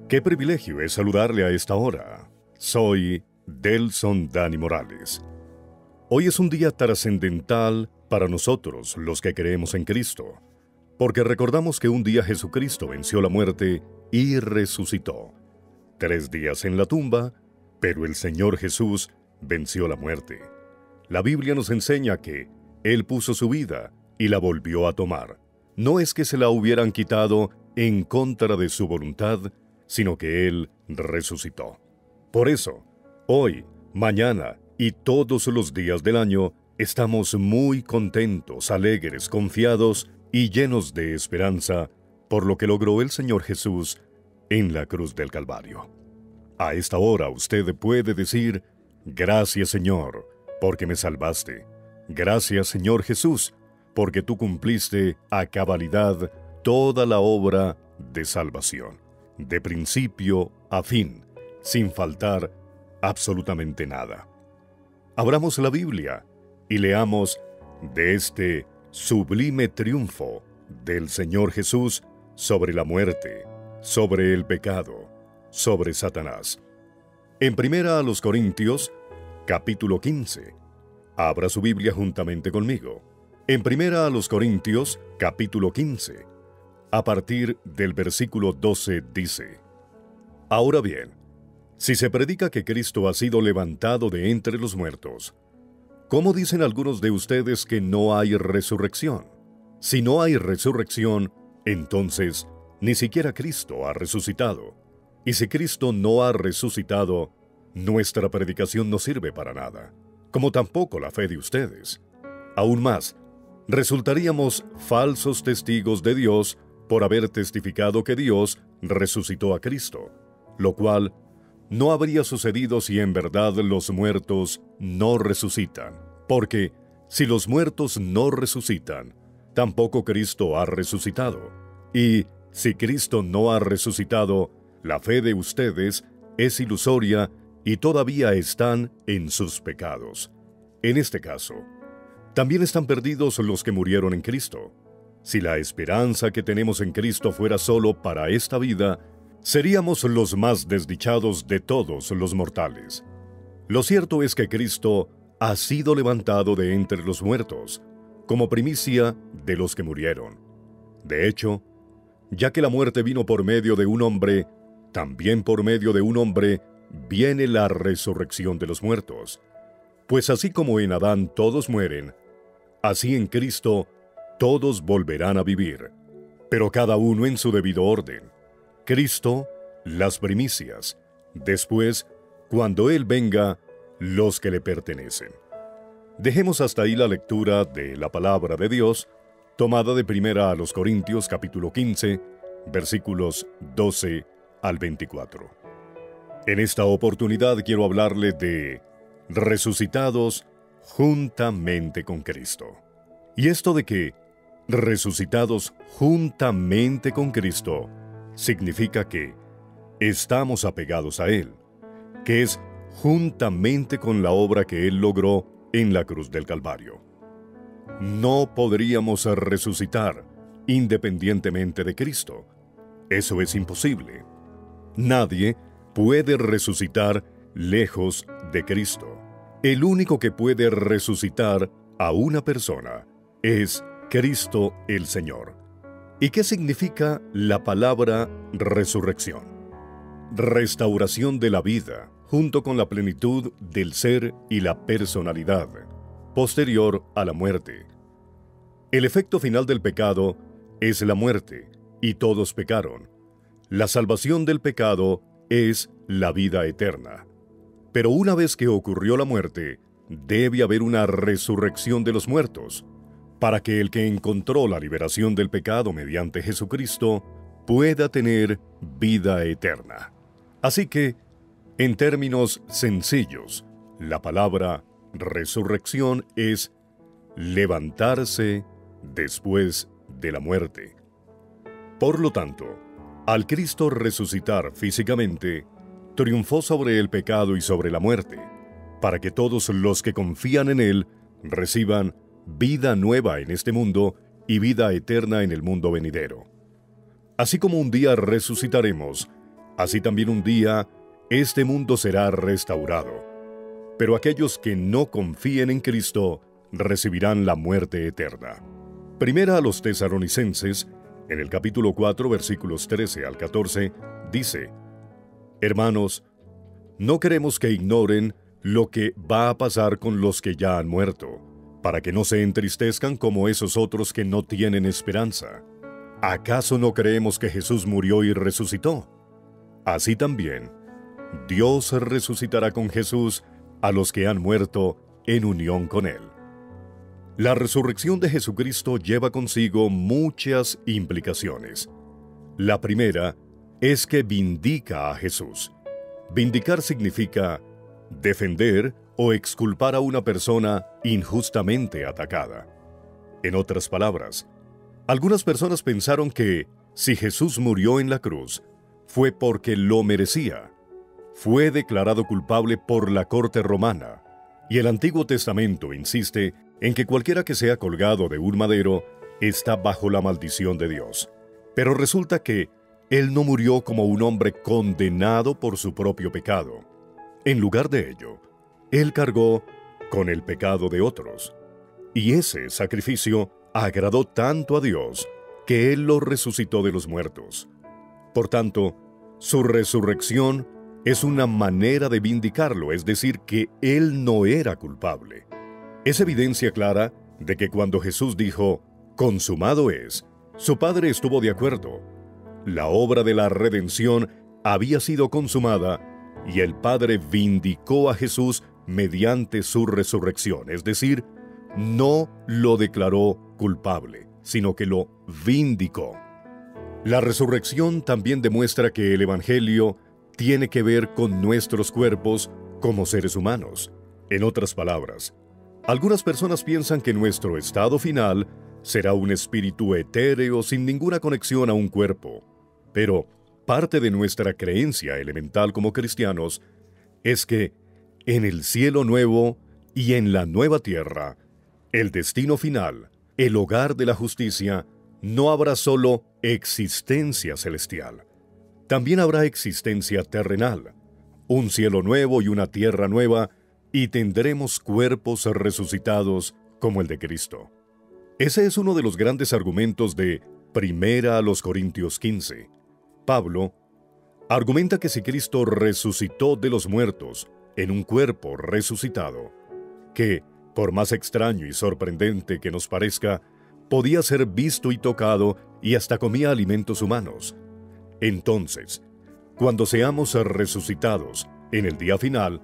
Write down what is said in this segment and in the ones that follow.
Qué privilegio es saludarle a esta hora. Soy Delson Dani Morales. Hoy es un día trascendental para nosotros, los que creemos en Cristo, porque recordamos que un día Jesucristo venció la muerte y resucitó. 3 días en la tumba, pero el Señor Jesús venció la muerte. La Biblia nos enseña que Él puso su vida y la volvió a tomar. No es que se la hubieran quitado en contra de su voluntad, sino que Él resucitó. Por eso, hoy, mañana y todos los días del año, estamos muy contentos, alegres, confiados y llenos de esperanza por lo que logró el Señor Jesús en la cruz del Calvario. A esta hora usted puede decir: gracias, Señor, porque me salvaste. Gracias, Señor Jesús, porque tú cumpliste a cabalidad toda la obra de salvación, de principio a fin, sin faltar absolutamente nada. Abramos la Biblia y leamos de este sublime triunfo del Señor Jesús sobre la muerte, sobre el pecado, sobre Satanás. En 1 Corintios, capítulo 15. Abra su Biblia juntamente conmigo. En 1 Corintios, capítulo 15. A partir del versículo 12 dice: Ahora bien, si se predica que Cristo ha sido levantado de entre los muertos, ¿cómo dicen algunos de ustedes que no hay resurrección? Si no hay resurrección, entonces ni siquiera Cristo ha resucitado. Y si Cristo no ha resucitado, nuestra predicación no sirve para nada, como tampoco la fe de ustedes. Aún más, resultaríamos falsos testigos de Dios por haber testificado que Dios resucitó a Cristo, lo cual no habría sucedido si en verdad los muertos no resucitan, porque si los muertos no resucitan, tampoco Cristo ha resucitado. Y si Cristo no ha resucitado, la fe de ustedes es ilusoria y todavía están en sus pecados. En este caso, también están perdidos los que murieron en Cristo. Si la esperanza que tenemos en Cristo fuera solo para esta vida, seríamos los más desdichados de todos los mortales. Lo cierto es que Cristo ha sido levantado de entre los muertos, como primicia de los que murieron. De hecho, ya que la muerte vino por medio de un hombre, también por medio de un hombre viene la resurrección de los muertos. Pues así como en Adán todos mueren, así en Cristo todos volverán a vivir, pero cada uno en su debido orden. Cristo, las primicias; después, cuando Él venga, los que le pertenecen. Dejemos hasta ahí la lectura de la palabra de Dios, tomada de 1 Corintios capítulo 15, versículos 12 al 24. En esta oportunidad quiero hablarle de resucitados juntamente con Cristo. Y esto de que resucitados juntamente con Cristo significa que estamos apegados a Él, que es juntamente con la obra que Él logró en la cruz del Calvario. No podríamos resucitar independientemente de Cristo. Eso es imposible. Nadie puede resucitar lejos de Cristo. El único que puede resucitar a una persona es Cristo el Señor. ¿Y qué significa la palabra resurrección? Restauración de la vida, junto con la plenitud del ser y la personalidad, posterior a la muerte. El efecto final del pecado es la muerte, y todos pecaron. La salvación del pecado es la vida eterna. Pero una vez que ocurrió la muerte, debe haber una resurrección de los muertos, para que el que encontró la liberación del pecado mediante Jesucristo pueda tener vida eterna. Así que, en términos sencillos, la palabra resurrección es levantarse después de la muerte. Por lo tanto, al Cristo resucitar físicamente, triunfó sobre el pecado y sobre la muerte, para que todos los que confían en Él reciban vida nueva en este mundo y vida eterna en el mundo venidero. Así como un día resucitaremos, Así también un día, este mundo será restaurado. Pero aquellos que no confíen en Cristo recibirán la muerte eterna. Primera a los Tesalonicenses, en el capítulo 4, versículos 13 al 14, dice: Hermanos, no queremos que ignoren lo que va a pasar con los que ya han muerto, para que no se entristezcan como esos otros que no tienen esperanza. ¿Acaso no creemos que Jesús murió y resucitó? Así también, Dios resucitará con Jesús a los que han muerto en unión con Él. La resurrección de Jesucristo lleva consigo muchas implicaciones. La primera es que vindica a Jesús. Vindicar significa defender o exculpar a una persona injustamente atacada. En otras palabras, algunas personas pensaron que si Jesús murió en la cruz, fue porque lo merecía. Fue declarado culpable por la corte romana, y el Antiguo Testamento insiste en que cualquiera que sea colgado de un madero está bajo la maldición de Dios. Pero resulta que Él no murió como un hombre condenado por su propio pecado. En lugar de ello, Él cargó con el pecado de otros. Y ese sacrificio agradó tanto a Dios que Él lo resucitó de los muertos. Por tanto, su resurrección es una manera de vindicarlo, es decir, que Él no era culpable. Es evidencia clara de que cuando Jesús dijo, «Consumado es», su Padre estuvo de acuerdo. La obra de la redención había sido consumada y el Padre vindicó a Jesús mediante su resurrección, es decir, no lo declaró culpable, sino que lo vindicó. La resurrección también demuestra que el Evangelio tiene que ver con nuestros cuerpos como seres humanos. En otras palabras, algunas personas piensan que nuestro estado final será un espíritu etéreo sin ninguna conexión a un cuerpo. Pero parte de nuestra creencia elemental como cristianos es que en el cielo nuevo y en la nueva tierra, el destino final, el hogar de la justicia, no habrá solo existencia celestial. También habrá existencia terrenal, un cielo nuevo y una tierra nueva, y tendremos cuerpos resucitados como el de Cristo. Ese es uno de los grandes argumentos de Primera a los Corintios 15. Pablo argumenta que si Cristo resucitó de los muertos en un cuerpo resucitado, que, por más extraño y sorprendente que nos parezca, podía ser visto y tocado y hasta comía alimentos humanos, entonces, cuando seamos resucitados en el día final,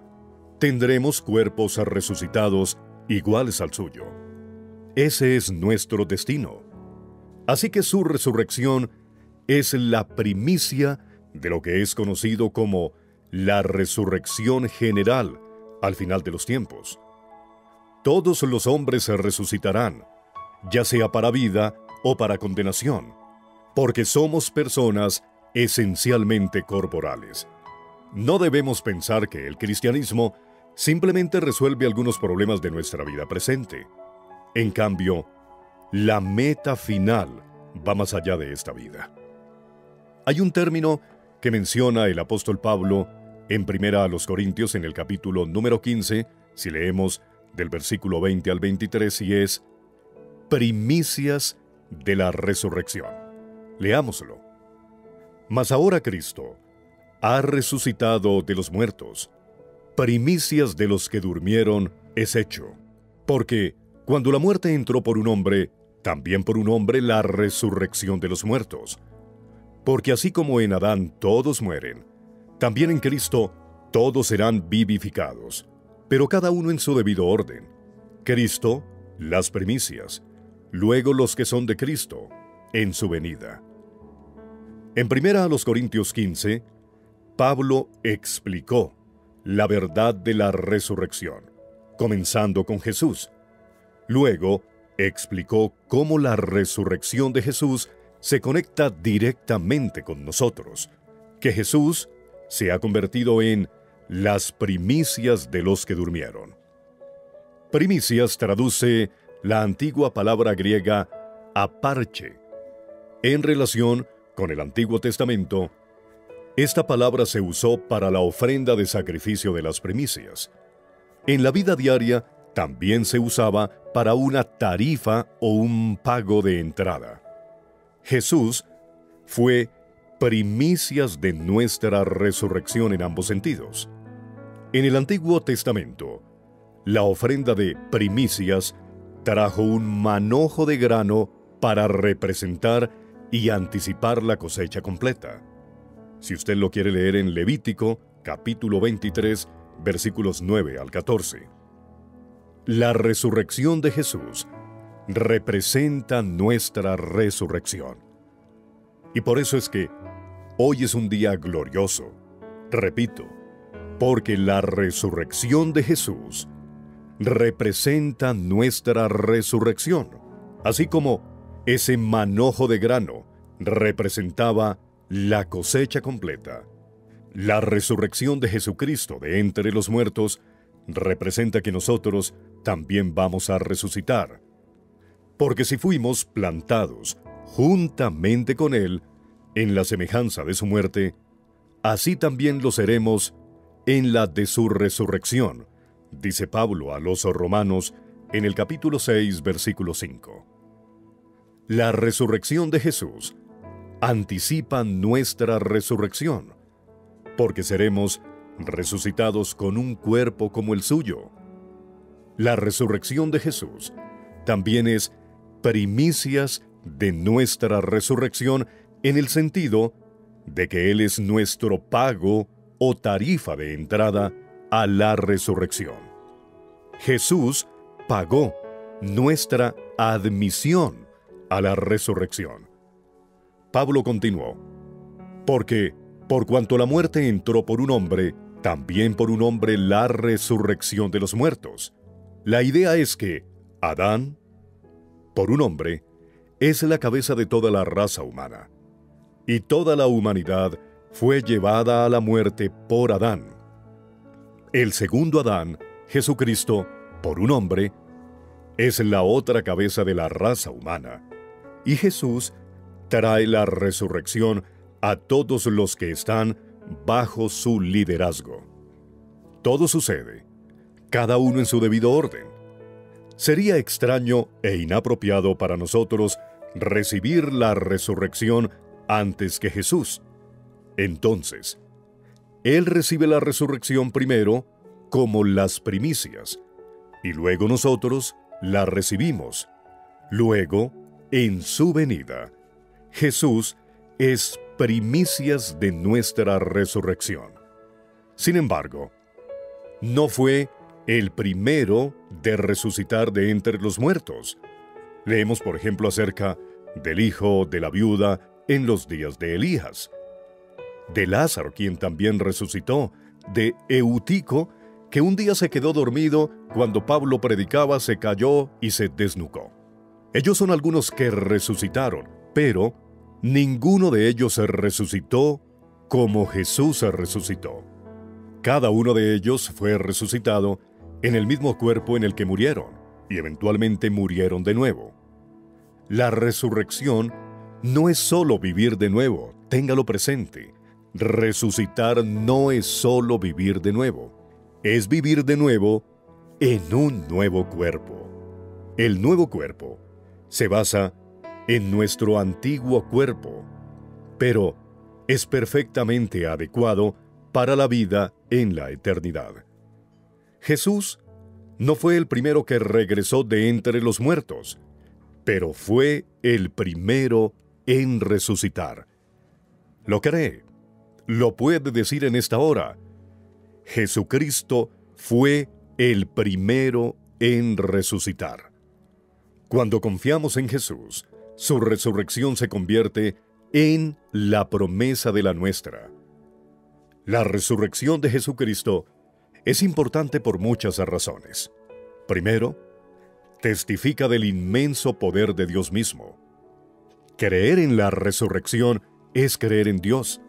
tendremos cuerpos resucitados iguales al suyo. Ese es nuestro destino. Así que su resurrección es la primicia de lo que es conocido como la resurrección general al final de los tiempos. Todos los hombres resucitarán, ya sea para vida o para condenación, porque somos personas esencialmente corporales. No debemos pensar que el cristianismo simplemente resuelve algunos problemas de nuestra vida presente. En cambio, la meta final va más allá de esta vida. Hay un término que menciona el apóstol Pablo en Primera a los Corintios en el capítulo número 15, si leemos del versículo 20 al 23, y es primicias de la resurrección. Leámoslo. Mas ahora Cristo ha resucitado de los muertos, primicias de los que durmieron es hecho. Porque cuando la muerte entró por un hombre, también por un hombre la resurrección de los muertos. Porque así como en Adán todos mueren, también en Cristo todos serán vivificados, pero cada uno en su debido orden. Cristo, las primicias, luego los que son de Cristo, en su venida. En Primera a los Corintios 15, Pablo explicó la verdad de la resurrección, comenzando con Jesús. Luego, explicó cómo la resurrección de Jesús se conecta directamente con nosotros, que Jesús se ha convertido en las primicias de los que durmieron. Primicias traduce la antigua palabra griega aparche. En relación con el Antiguo Testamento, Esta palabra se usó para la ofrenda de sacrificio de las primicias. En la vida diaria también se usaba para una tarifa o un pago de entrada. Jesús fue primicias de nuestra resurrección en ambos sentidos. En el Antiguo Testamento, la ofrenda de primicias trajo un manojo de grano para representar y anticipar la cosecha completa. Si usted lo quiere leer en Levítico, capítulo 23, versículos 9 al 14. La resurrección de Jesús representa nuestra resurrección. Y por eso es que hoy es un día glorioso. Repito, porque la resurrección de Jesús representa nuestra resurrección, así como ese manojo de grano representaba la cosecha completa. La resurrección de Jesucristo de entre los muertos representa que nosotros también vamos a resucitar. Porque si fuimos plantados juntamente con Él en la semejanza de su muerte, así también lo seremos en la de su resurrección, dice Pablo a los romanos en el capítulo 6, versículo 5. La resurrección de Jesús anticipa nuestra resurrección, porque seremos resucitados con un cuerpo como el suyo. La resurrección de Jesús también es primicias de nuestra resurrección en el sentido de que Él es nuestro pago o tarifa de entrada a la resurrección. Jesús pagó nuestra admisión a la resurrección. Pablo continuó, porque por cuanto la muerte entró por un hombre, también por un hombre la resurrección de los muertos. La idea es que Adán, por un hombre, es la cabeza de toda la raza humana, y toda la humanidad fue llevada a la muerte por Adán. El segundo Adán, Jesucristo, por un hombre, es la otra cabeza de la raza humana, y Jesús trae la resurrección a todos los que están bajo su liderazgo. Todo sucede, cada uno en su debido orden. Sería extraño e inapropiado para nosotros recibir la resurrección antes que Jesús. Entonces, Él recibe la resurrección primero como las primicias, y luego nosotros la recibimos. Luego, en su venida, Jesús es primicias de nuestra resurrección. Sin embargo, no fue el primero de resucitar de entre los muertos. Leemos, por ejemplo, acerca del hijo de la viuda en los días de Elías, de Lázaro, quien también resucitó, de Eutico, que un día se quedó dormido cuando Pablo predicaba, se cayó y se desnucó. Ellos son algunos que resucitaron, pero ninguno de ellos se resucitó como Jesús se resucitó. Cada uno de ellos fue resucitado en el mismo cuerpo en el que murieron, y eventualmente murieron de nuevo. La resurrección no es solo vivir de nuevo, téngalo presente. Resucitar no es solo vivir de nuevo, es vivir de nuevo en un nuevo cuerpo. El nuevo cuerpo se basa en nuestro antiguo cuerpo, pero es perfectamente adecuado para la vida en la eternidad. Jesús no fue el primero que regresó de entre los muertos, pero fue el primero en resucitar. ¿Lo cree? ¿Lo puede decir en esta hora? Jesucristo fue el primero en resucitar. Cuando confiamos en Jesús, su resurrección se convierte en la promesa de la nuestra. La resurrección de Jesucristo es importante por muchas razones. Primero, testifica del inmenso poder de Dios mismo. Creer en la resurrección es creer en Dios.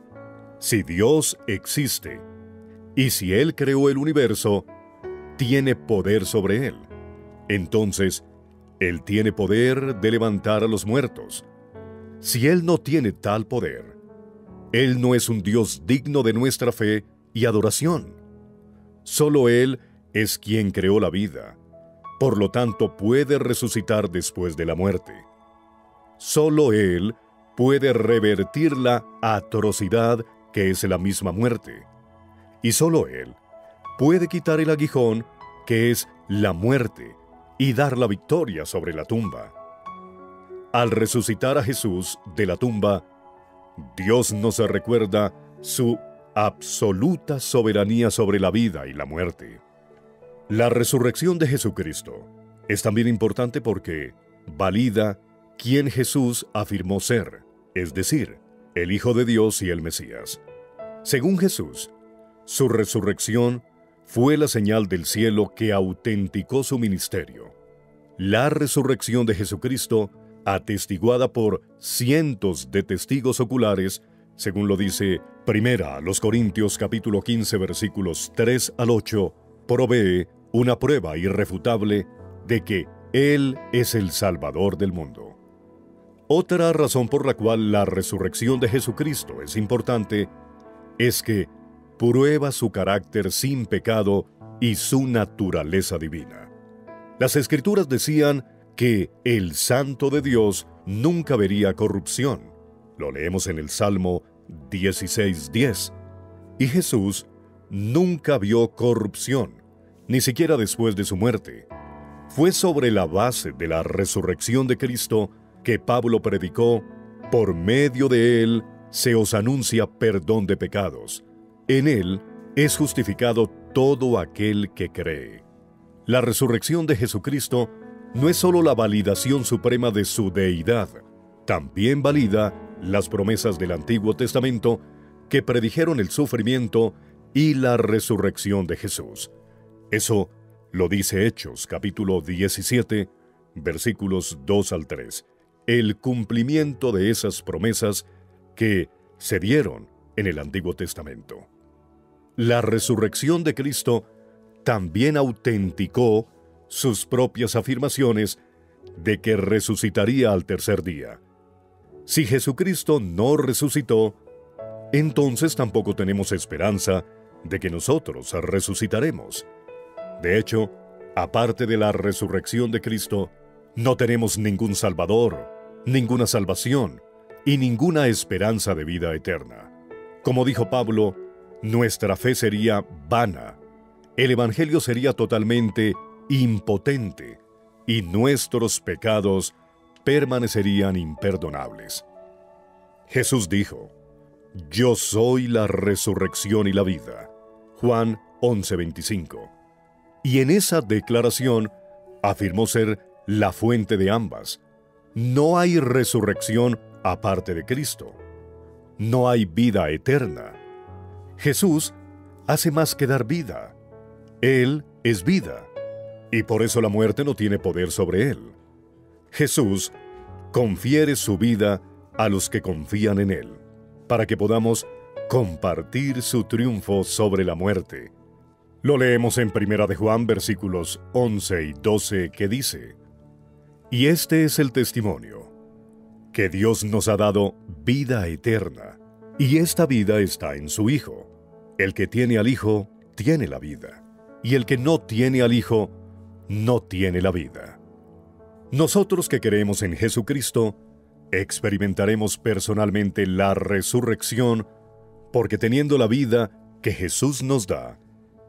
Si Dios existe, y si Él creó el universo, tiene poder sobre él. Entonces, Él tiene poder de levantar a los muertos. Si Él no tiene tal poder, Él no es un Dios digno de nuestra fe y adoración. Solo Él es quien creó la vida. Por lo tanto, puede resucitar después de la muerte. Solo Él puede revertir la atrocidad que es la misma muerte. Y solo Él puede quitar el aguijón que es la muerte y dar la victoria sobre la tumba. Al resucitar a Jesús de la tumba, Dios nos recuerda su absoluta soberanía sobre la vida y la muerte. La resurrección de Jesucristo es también importante porque valida quién Jesús afirmó ser, es decir, el Hijo de Dios y el Mesías. Según Jesús, su resurrección fue la señal del cielo que autenticó su ministerio. La resurrección de Jesucristo, atestiguada por cientos de testigos oculares, según lo dice 1 Corintios capítulo 15 versículos 3 al 8, provee una prueba irrefutable de que Él es el Salvador del mundo. Otra razón por la cual la resurrección de Jesucristo es importante es que prueba su carácter sin pecado y su naturaleza divina. Las Escrituras decían que el Santo de Dios nunca vería corrupción. Lo leemos en el Salmo 16:10. Y Jesús nunca vio corrupción, ni siquiera después de su muerte. Fue sobre la base de la resurrección de Cristo que Pablo predicó: por medio de Él se os anuncia perdón de pecados. En Él es justificado todo aquel que cree. La resurrección de Jesucristo no es solo la validación suprema de su deidad, también valida las promesas del Antiguo Testamento que predijeron el sufrimiento y la resurrección de Jesús. Eso lo dice Hechos, capítulo 17, versículos 2 al 3. El cumplimiento de esas promesas que se dieron en el Antiguo Testamento. La resurrección de Cristo también autenticó sus propias afirmaciones de que resucitaría al tercer día. Si Jesucristo no resucitó, entonces tampoco tenemos esperanza de que nosotros resucitaremos. De hecho, aparte de la resurrección de Cristo, no tenemos ningún Salvador, ninguna salvación y ninguna esperanza de vida eterna. Como dijo Pablo, nuestra fe sería vana, el Evangelio sería totalmente impotente y nuestros pecados permanecerían imperdonables. Jesús dijo: Yo soy la resurrección y la vida. Juan 11:25. Y en esa declaración afirmó ser la fuente de ambas. No hay resurrección aparte de Cristo. No hay vida eterna. Jesús hace más que dar vida. Él es vida, y por eso la muerte no tiene poder sobre Él. Jesús confiere su vida a los que confían en Él, para que podamos compartir su triunfo sobre la muerte. Lo leemos en 1 de Juan, versículos 11 y 12, que dice: Y este es el testimonio, que Dios nos ha dado vida eterna, y esta vida está en su Hijo. El que tiene al Hijo, tiene la vida, y el que no tiene al Hijo, no tiene la vida. Nosotros que creemos en Jesucristo, experimentaremos personalmente la resurrección, porque teniendo la vida que Jesús nos da,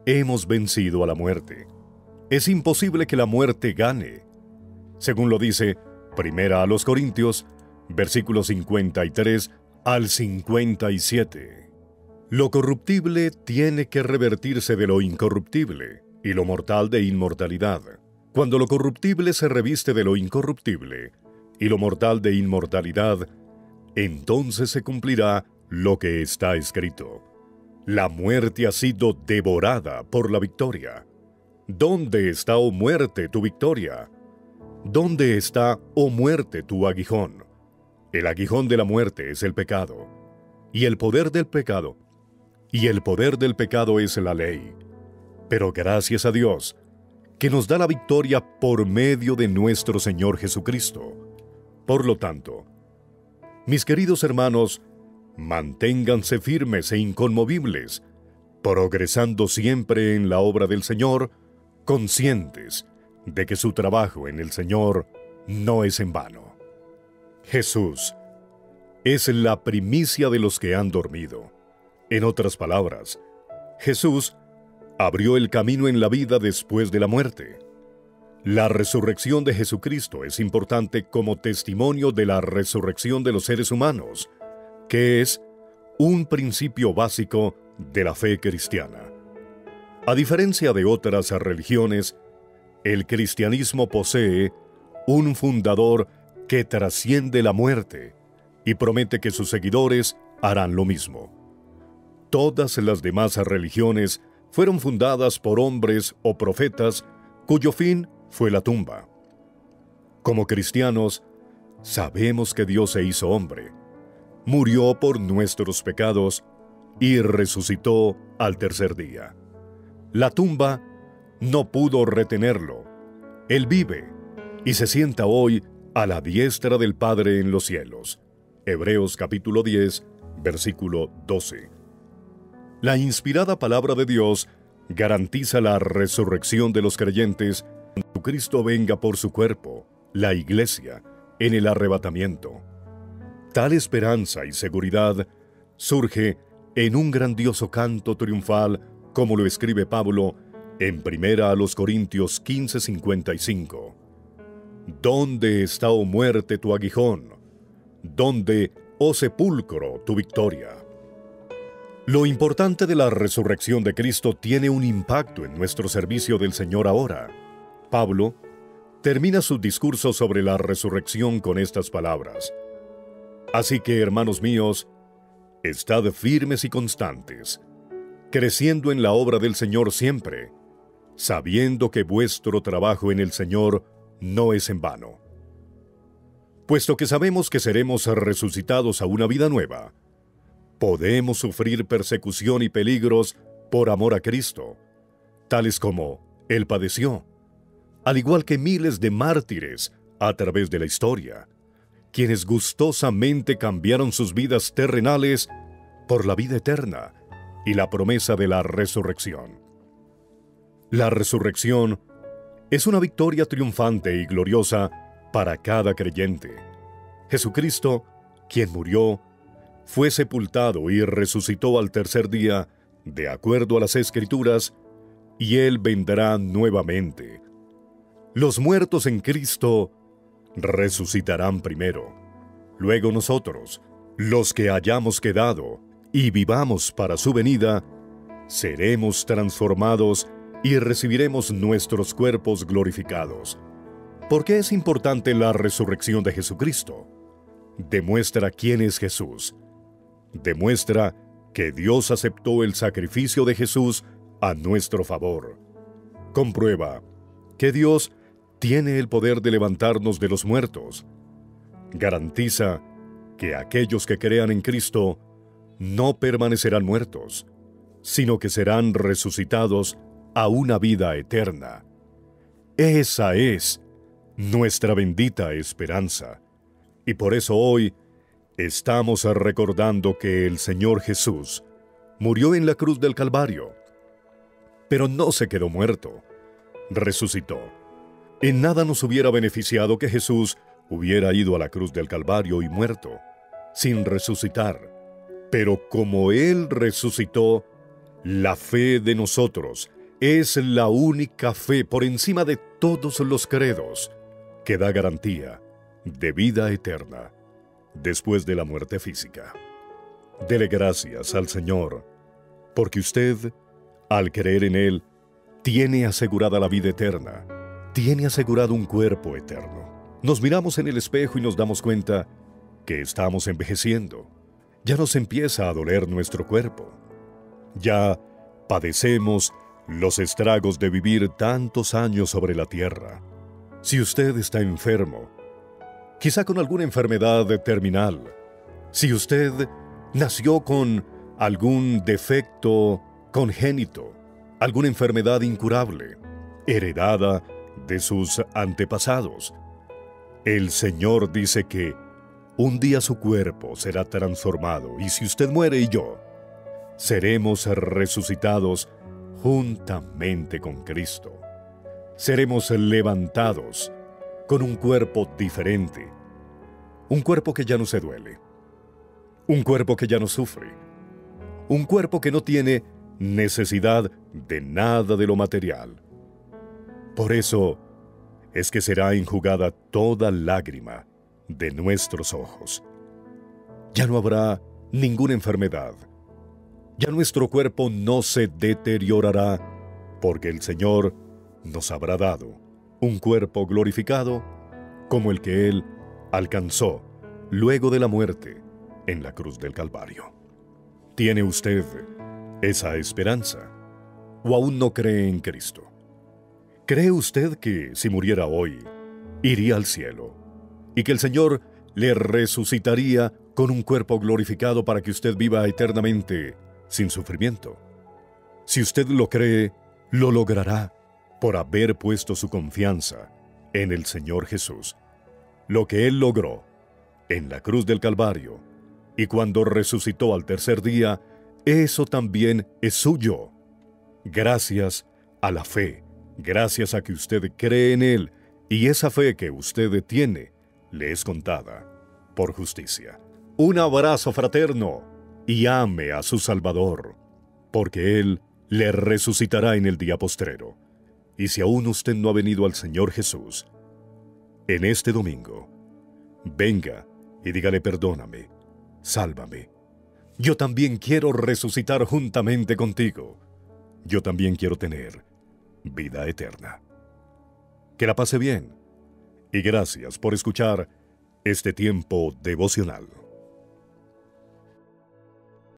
hemos vencido a la muerte. Es imposible que la muerte gane. Según lo dice 1 Corintios, versículos 53 al 57. Lo corruptible tiene que revertirse de lo incorruptible, y lo mortal de inmortalidad. Cuando lo corruptible se reviste de lo incorruptible, y lo mortal de inmortalidad, entonces se cumplirá lo que está escrito: La muerte ha sido devorada por la victoria. ¿Dónde está, oh muerte, tu victoria? ¿Dónde está, oh muerte, tu aguijón? El aguijón de la muerte es el pecado, y el poder del pecado es la ley. Pero gracias a Dios, que nos da la victoria por medio de nuestro Señor Jesucristo. Por lo tanto, mis queridos hermanos, Manténganse firmes e inconmovibles, progresando siempre en la obra del Señor, conscientes de que su trabajo en el Señor no es en vano. Jesús es la primicia de los que han dormido. En otras palabras, Jesús abrió el camino en la vida después de la muerte. La resurrección de Jesucristo es importante como testimonio de la resurrección de los seres humanos, que es un principio básico de la fe cristiana. A diferencia de otras religiones, el cristianismo posee un fundador que trasciende la muerte y promete que sus seguidores harán lo mismo. Todas las demás religiones fueron fundadas por hombres o profetas cuyo fin fue la tumba. Como cristianos, sabemos que Dios se hizo hombre, murió por nuestros pecados y resucitó al tercer día. La tumba no pudo retenerlo. Él vive y se sienta hoy a la diestra del Padre en los cielos. Hebreos capítulo 10, versículo 12. La inspirada palabra de Dios garantiza la resurrección de los creyentes cuando Cristo venga por su cuerpo, la Iglesia, en el arrebatamiento. Tal esperanza y seguridad surge en un grandioso canto triunfal, como lo escribe Pablo en 1 Corintios 15:55. ¿Dónde está, oh muerte, tu aguijón? ¿Dónde, oh sepulcro, tu victoria? Lo importante de la resurrección de Cristo tiene un impacto en nuestro servicio del Señor ahora. Pablo termina su discurso sobre la resurrección con estas palabras: Así que, hermanos míos, estad firmes y constantes, creciendo en la obra del Señor siempre, sabiendo que vuestro trabajo en el Señor no es en vano. Puesto que sabemos que seremos resucitados a una vida nueva, podemos sufrir persecución y peligros por amor a Cristo, tales como Él padeció, al igual que miles de mártires a través de la historia, quienes gustosamente cambiaron sus vidas terrenales por la vida eterna y la promesa de la resurrección. La resurrección es una victoria triunfante y gloriosa para cada creyente. Jesucristo, quien murió, fue sepultado y resucitó al tercer día, de acuerdo a las Escrituras, y Él vendrá nuevamente. Los muertos en Cristo resucitarán primero. Luego nosotros, los que hayamos quedado y vivamos para su venida, seremos transformados y recibiremos nuestros cuerpos glorificados. ¿Por qué es importante la resurrección de Jesucristo? Demuestra quién es Jesús. Demuestra que Dios aceptó el sacrificio de Jesús a nuestro favor. Comprueba que Dios tiene el poder de levantarnos de los muertos. Garantiza que aquellos que crean en Cristo no permanecerán muertos, sino que serán resucitados a una vida eterna. Esa es nuestra bendita esperanza. Y por eso hoy estamos recordando que el Señor Jesús murió en la cruz del Calvario, pero no se quedó muerto, resucitó. En nada nos hubiera beneficiado que Jesús hubiera ido a la cruz del Calvario y muerto, sin resucitar. Pero como Él resucitó, la fe de nosotros es la única fe por encima de todos los credos que da garantía de vida eterna después de la muerte física. Dele gracias al Señor, porque usted, al creer en Él, tiene asegurada la vida eterna, tiene asegurado un cuerpo eterno. Nos miramos en el espejo y nos damos cuenta que estamos envejeciendo. Ya nos empieza a doler nuestro cuerpo. Ya padecemos los estragos de vivir tantos años sobre la tierra. Si usted está enfermo, quizá con alguna enfermedad terminal, si usted nació con algún defecto congénito, alguna enfermedad incurable, heredada de sus antepasados, el Señor dice que un día su cuerpo será transformado, y si usted muere y yo, seremos resucitados juntamente con Cristo. Seremos levantados con un cuerpo diferente, un cuerpo que ya no se duele, un cuerpo que ya no sufre, un cuerpo que no tiene necesidad de nada de lo material. Por eso es que será enjugada toda lágrima de nuestros ojos. Ya no habrá ninguna enfermedad. Ya nuestro cuerpo no se deteriorará, porque el Señor nos habrá dado un cuerpo glorificado como el que Él alcanzó luego de la muerte en la cruz del Calvario. ¿Tiene usted esa esperanza? ¿O aún no cree en Cristo? ¿Cree usted que si muriera hoy, iría al cielo y que el Señor le resucitaría con un cuerpo glorificado para que usted viva eternamente sin sufrimiento? Si usted lo cree, lo logrará por haber puesto su confianza en el Señor Jesús. Lo que Él logró en la cruz del Calvario y cuando resucitó al tercer día, eso también es suyo. Gracias a la fe, gracias a que usted cree en Él, y esa fe que usted tiene le es contada por justicia. Un abrazo fraterno y ame a su Salvador, porque Él le resucitará en el día postrero. Y si aún usted no ha venido al Señor Jesús, en este domingo, venga y dígale: perdóname, sálvame. Yo también quiero resucitar juntamente contigo. Yo también quiero tener vida eterna. Que la pase bien y gracias por escuchar este tiempo devocional.